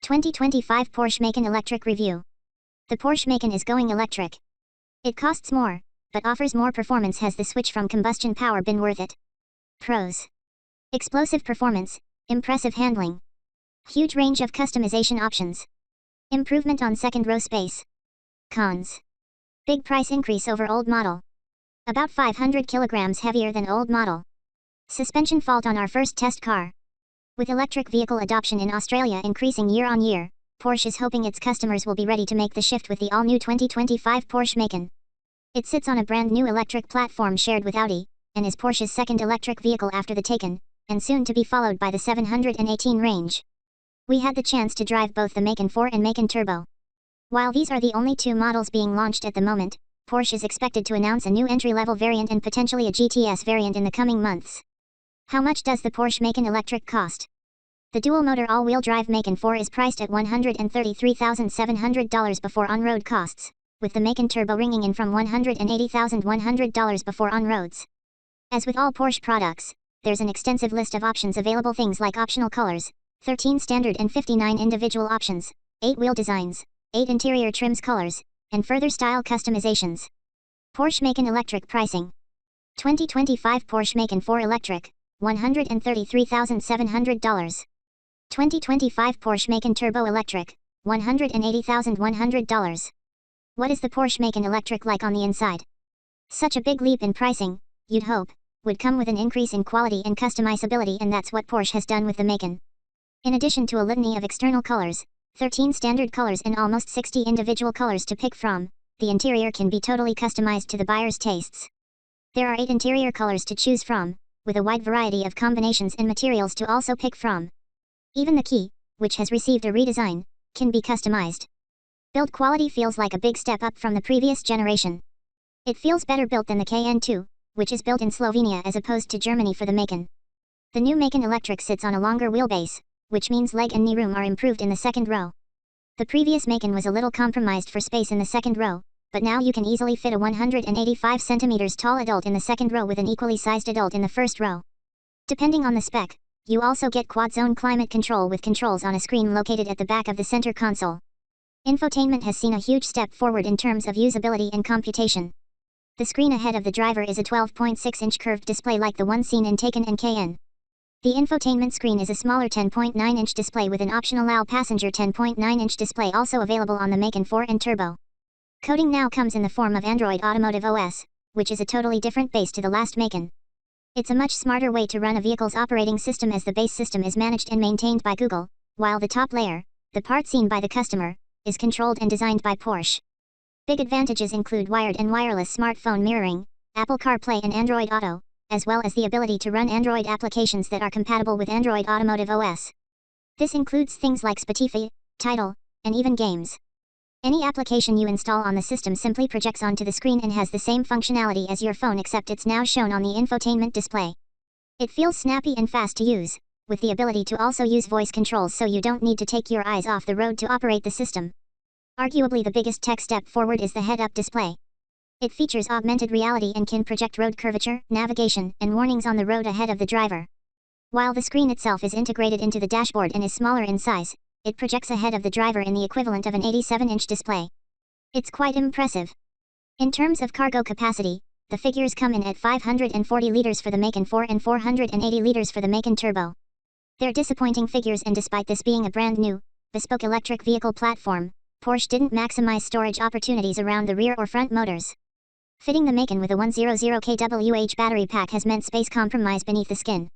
2025 Porsche Macan Electric Review. The Porsche Macan is going electric. It costs more, but offers more performance. Has the switch from combustion power been worth it? Pros: explosive performance, impressive handling, huge range of customization options, improvement on second row space. Cons: big price increase over old model, about 500 kilograms heavier than old model. Suspension fault on our first test car. With electric vehicle adoption in Australia increasing year on year, Porsche is hoping its customers will be ready to make the shift with the all-new 2025 Porsche Macan. It sits on a brand new electric platform shared with Audi, and is Porsche's second electric vehicle after the Taycan, and soon to be followed by the 718 range. We had the chance to drive both the Macan 4 and Macan Turbo. While these are the only two models being launched at the moment, Porsche is expected to announce a new entry-level variant and potentially a GTS variant in the coming months. How much does the Porsche Macan Electric cost? The dual-motor all-wheel drive Macan 4 is priced at $133,700 before on-road costs, with the Macan Turbo ringing in from $180,100 before on-roads. As with all Porsche products, there's an extensive list of options available, things like optional colors, 13 standard and 59 individual options, 8 wheel designs, 8 interior trims colors, and further style customizations. Porsche Macan Electric pricing. 2025 Porsche Macan 4 Electric, $133,700. 2025 Porsche Macan Turbo Electric, $180,100. What is the Porsche Macan Electric like on the inside? Such a big leap in pricing, you'd hope, would come with an increase in quality and customizability, and that's what Porsche has done with the Macan. In addition to a litany of external colors, 13 standard colors and almost 60 individual colors to pick from, the interior can be totally customized to the buyer's tastes. There are 8 interior colors to choose from, with a wide variety of combinations and materials to also pick from. Even the key, which has received a redesign, can be customized. Build quality feels like a big step up from the previous generation. It feels better built than the KN2, which is built in Slovenia as opposed to Germany for the Macan. The new Macan Electric sits on a longer wheelbase, which means leg and knee room are improved in the second row. The previous Macan was a little compromised for space in the second row, but now you can easily fit a 185 cm tall adult in the second row with an equally sized adult in the first row. Depending on the spec, you also get quad-zone climate control with controls on a screen located at the back of the center console. Infotainment has seen a huge step forward in terms of usability and computation. The screen ahead of the driver is a 12.6-inch curved display like the one seen in Taycan and KN. The infotainment screen is a smaller 10.9-inch display with an optional all passenger 10.9-inch display also available on the Macan 4 and Turbo. Coding now comes in the form of Android Automotive OS, which is a totally different base to the last Macan. It's a much smarter way to run a vehicle's operating system, as the base system is managed and maintained by Google, while the top layer, the part seen by the customer, is controlled and designed by Porsche. Big advantages include wired and wireless smartphone mirroring, Apple CarPlay and Android Auto, as well as the ability to run Android applications that are compatible with Android Automotive OS. This includes things like Spotify, Tidal, and even games. Any application you install on the system simply projects onto the screen and has the same functionality as your phone, except it's now shown on the infotainment display. It feels snappy and fast to use, with the ability to also use voice controls so you don't need to take your eyes off the road to operate the system. Arguably the biggest tech step forward is the head-up display. It features augmented reality and can project road curvature, navigation, and warnings on the road ahead of the driver. While the screen itself is integrated into the dashboard and is smaller in size, it projects ahead of the driver in the equivalent of an 87-inch display. It's quite impressive. In terms of cargo capacity, the figures come in at 540 liters for the Macan 4 and 480 liters for the Macan Turbo. They're disappointing figures, and despite this being a brand new, bespoke electric vehicle platform, Porsche didn't maximize storage opportunities around the rear or front motors. Fitting the Macan with a 100 kWh battery pack has meant space compromise beneath the skin.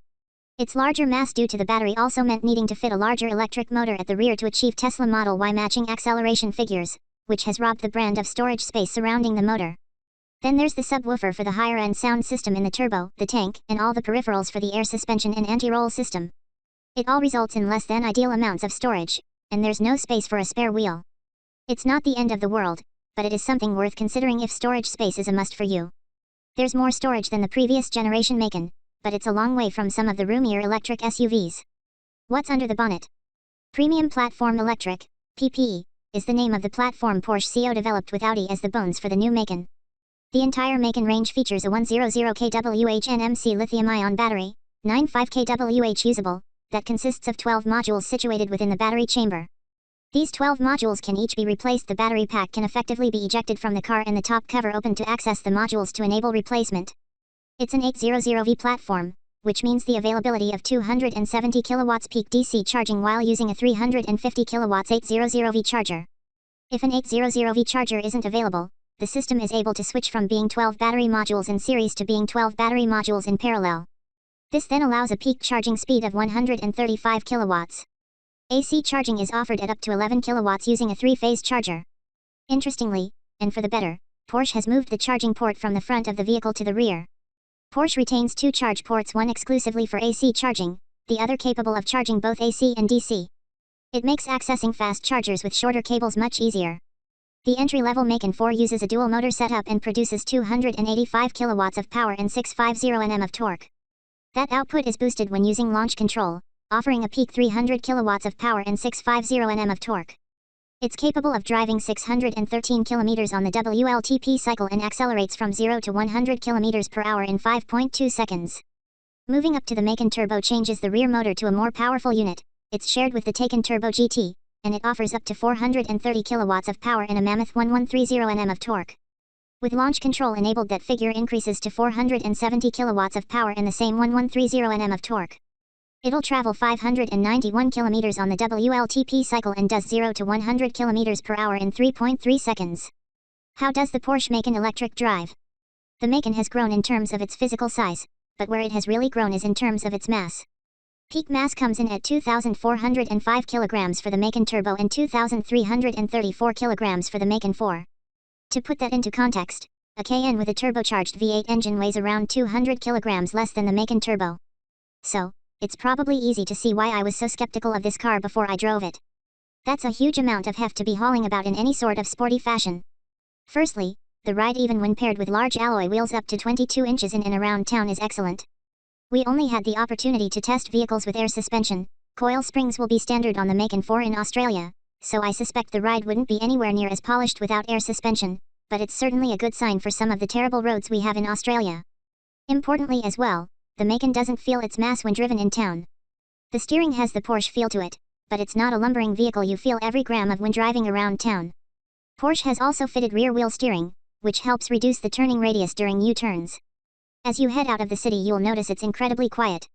Its larger mass due to the battery also meant needing to fit a larger electric motor at the rear to achieve Tesla Model Y matching acceleration figures, which has robbed the brand of storage space surrounding the motor. Then there's the subwoofer for the higher-end sound system in the turbo, the tank, and all the peripherals for the air suspension and anti-roll system. It all results in less than ideal amounts of storage, and there's no space for a spare wheel. It's not the end of the world, but it is something worth considering if storage space is a must for you. There's more storage than the previous generation Macan, but it's a long way from some of the roomier electric SUVs. What's under the bonnet? Premium Platform Electric, PPE, is the name of the platform Porsche CO developed with Audi as the bones for the new Macan. The entire Macan range features a 100 kWh NMC lithium-ion battery, 95 kWh usable, that consists of 12 modules situated within the battery chamber. These 12 modules can each be replaced. The battery pack can effectively be ejected from the car and the top cover opened to access the modules to enable replacement. It's an 800V platform, which means the availability of 270 kilowatts peak DC charging while using a 350 kilowatts 800V charger. If an 800V charger isn't available, the system is able to switch from being 12 battery modules in series to being 12 battery modules in parallel. This then allows a peak charging speed of 135 kilowatts. AC charging is offered at up to 11 kilowatts using a 3-phase charger. Interestingly, and for the better, Porsche has moved the charging port from the front of the vehicle to the rear. Porsche retains 2 charge ports, one exclusively for AC charging, the other capable of charging both AC and DC. It makes accessing fast chargers with shorter cables much easier. The entry-level Macan 4 uses a dual motor setup and produces 285 kilowatts of power and 650 Nm of torque. That output is boosted when using launch control, offering a peak 300 kilowatts of power and 650 Nm of torque. It's capable of driving 613 km on the WLTP cycle and accelerates from 0 to 100 km per hour in 5.2 seconds. Moving up to the Macan Turbo changes the rear motor to a more powerful unit. It's shared with the Taycan Turbo GT, and it offers up to 430 kilowatts of power and a mammoth 1130 Nm of torque. With launch control enabled, that figure increases to 470 kilowatts of power and the same 1130 Nm of torque. It'll travel 591 km on the WLTP cycle and does 0 to 100 km per hour in 3.3 seconds. How does the Porsche Macan electric drive? The Macan has grown in terms of its physical size, but where it has really grown is in terms of its mass. Peak mass comes in at 2,405 kilograms for the Macan Turbo and 2,334 kilograms for the Macan 4. To put that into context, a Cayenne with a turbocharged V8 engine weighs around 200 kilograms less than the Macan Turbo. So, it's probably easy to see why I was so skeptical of this car before I drove it. That's a huge amount of heft to be hauling about in any sort of sporty fashion. Firstly, the ride, even when paired with large alloy wheels up to 22 inches in and around town, is excellent. We only had the opportunity to test vehicles with air suspension. Coil springs will be standard on the Macan 4 in Australia, so I suspect the ride wouldn't be anywhere near as polished without air suspension, but it's certainly a good sign for some of the terrible roads we have in Australia. Importantly as well, the Macan doesn't feel its mass when driven in town. The steering has the Porsche feel to it, but it's not a lumbering vehicle you feel every gram of when driving around town. Porsche has also fitted rear-wheel steering, which helps reduce the turning radius during U-turns. As you head out of the city, you'll notice it's incredibly quiet.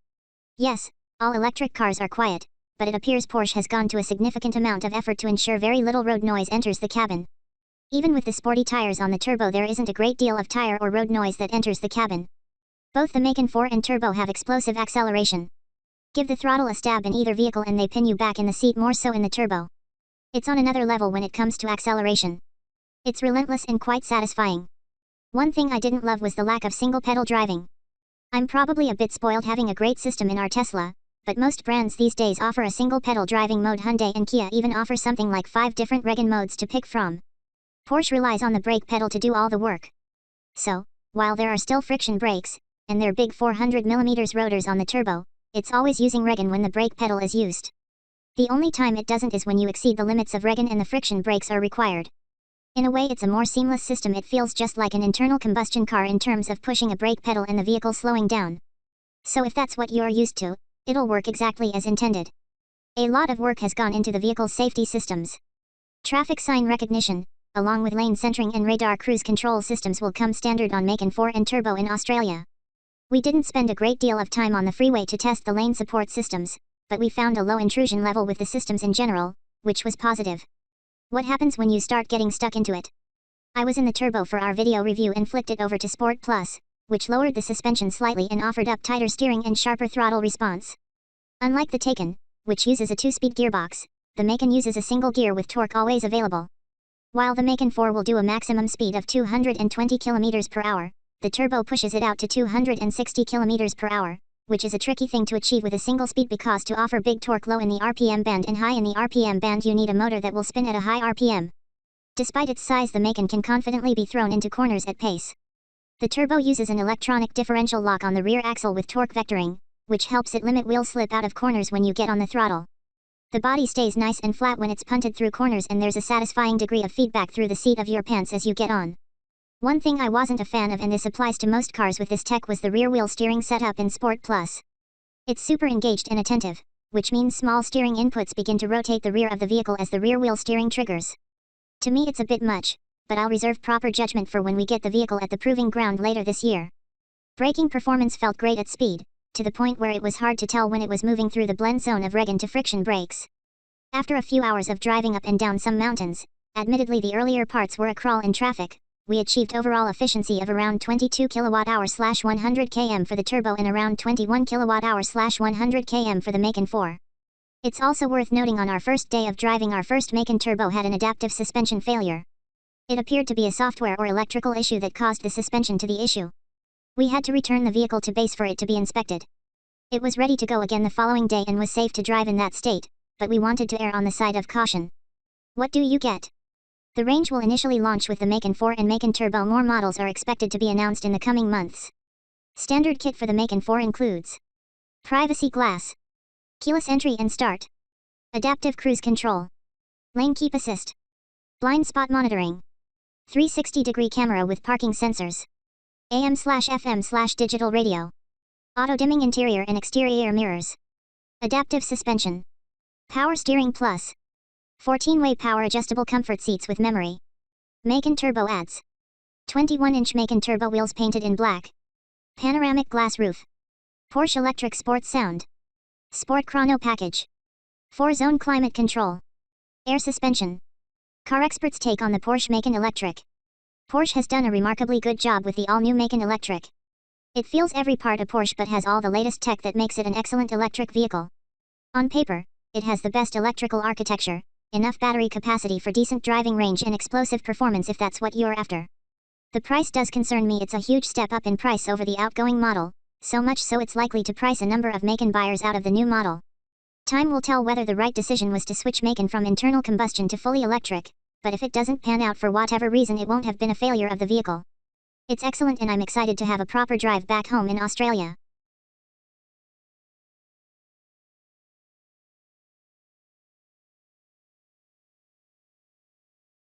Yes, all electric cars are quiet, but it appears Porsche has gone to a significant amount of effort to ensure very little road noise enters the cabin. Even with the sporty tires on the Turbo, there isn't a great deal of tire or road noise that enters the cabin. Both the Macan 4 and Turbo have explosive acceleration. Give the throttle a stab in either vehicle and they pin you back in the seat, more so in the Turbo. It's on another level when it comes to acceleration. It's relentless and quite satisfying. One thing I didn't love was the lack of single-pedal driving. I'm probably a bit spoiled having a great system in our Tesla, but most brands these days offer a single-pedal driving mode. Hyundai and Kia even offer something like 5 different Regan modes to pick from. Porsche relies on the brake pedal to do all the work. So, while there are still friction brakes, and their big 400mm rotors on the Turbo, it's always using Regan when the brake pedal is used. The only time it doesn't is when you exceed the limits of Regan and the friction brakes are required. In a way, it's a more seamless system. It feels just like an internal combustion car in terms of pushing a brake pedal and the vehicle slowing down. So if that's what you're used to, it'll work exactly as intended. A lot of work has gone into the vehicle's safety systems. Traffic sign recognition, along with lane centering and radar cruise control systems, will come standard on Macan 4 and Turbo in Australia. We didn't spend a great deal of time on the freeway to test the lane support systems, but we found a low intrusion level with the systems in general, which was positive. What happens when you start getting stuck into it? I was in the Turbo for our video review and flipped it over to Sport Plus, which lowered the suspension slightly and offered up tighter steering and sharper throttle response. Unlike the Taycan, which uses a 2-speed gearbox, the Macan uses a single gear with torque always available. While the Macan 4 will do a maximum speed of 220 km per hour, the Turbo pushes it out to 260 km per hour, which is a tricky thing to achieve with a single speed because to offer big torque low in the RPM band and high in the RPM band, you need a motor that will spin at a high RPM. Despite its size, the Macan can confidently be thrown into corners at pace. The Turbo uses an electronic differential lock on the rear axle with torque vectoring, which helps it limit wheel slip out of corners when you get on the throttle. The body stays nice and flat when it's punted through corners, and there's a satisfying degree of feedback through the seat of your pants as you get on. One thing I wasn't a fan of, and this applies to most cars with this tech, was the rear wheel steering setup in Sport Plus. It's super engaged and attentive, which means small steering inputs begin to rotate the rear of the vehicle as the rear wheel steering triggers. To me it's a bit much, but I'll reserve proper judgment for when we get the vehicle at the proving ground later this year. Braking performance felt great at speed, to the point where it was hard to tell when it was moving through the blend zone of regen to friction brakes. After a few hours of driving up and down some mountains, admittedly the earlier parts were a crawl in traffic, we achieved overall efficiency of around 22 kWh/100 km for the turbo and around 21 kWh/100 km for the Macan 4. It's also worth noting on our first day of driving our first Macan turbo had an adaptive suspension failure. It appeared to be a software or electrical issue that caused the suspension to the issue. We had to return the vehicle to base for it to be inspected. It was ready to go again the following day and was safe to drive in that state, but we wanted to err on the side of caution. What do you get? The range will initially launch with the Macan 4 and Macan Turbo. More models are expected to be announced in the coming months. Standard kit for the Macan 4 includes privacy glass, keyless entry and start, adaptive cruise control, lane keep assist, blind spot monitoring, 360-degree camera with parking sensors, AM/FM/digital radio, auto-dimming interior and exterior mirrors, adaptive suspension, power steering plus, 14-way power adjustable comfort seats with memory. Macan Turbo adds 21-inch Macan Turbo wheels painted in black, panoramic glass roof, Porsche electric sports sound, sport chrono package, 4-zone climate control, air suspension. Car experts take on the Porsche Macan Electric. Porsche has done a remarkably good job with the all-new Macan Electric. It feels every part a Porsche but has all the latest tech that makes it an excellent electric vehicle. On paper, it has the best electrical architecture, enough battery capacity for decent driving range and explosive performance if that's what you're after. The price does concern me. It's a huge step up in price over the outgoing model, so much so it's likely to price a number of Macan buyers out of the new model. Time will tell whether the right decision was to switch Macan from internal combustion to fully electric, but if it doesn't pan out for whatever reason it won't have been a failure of the vehicle. It's excellent and I'm excited to have a proper drive back home in Australia.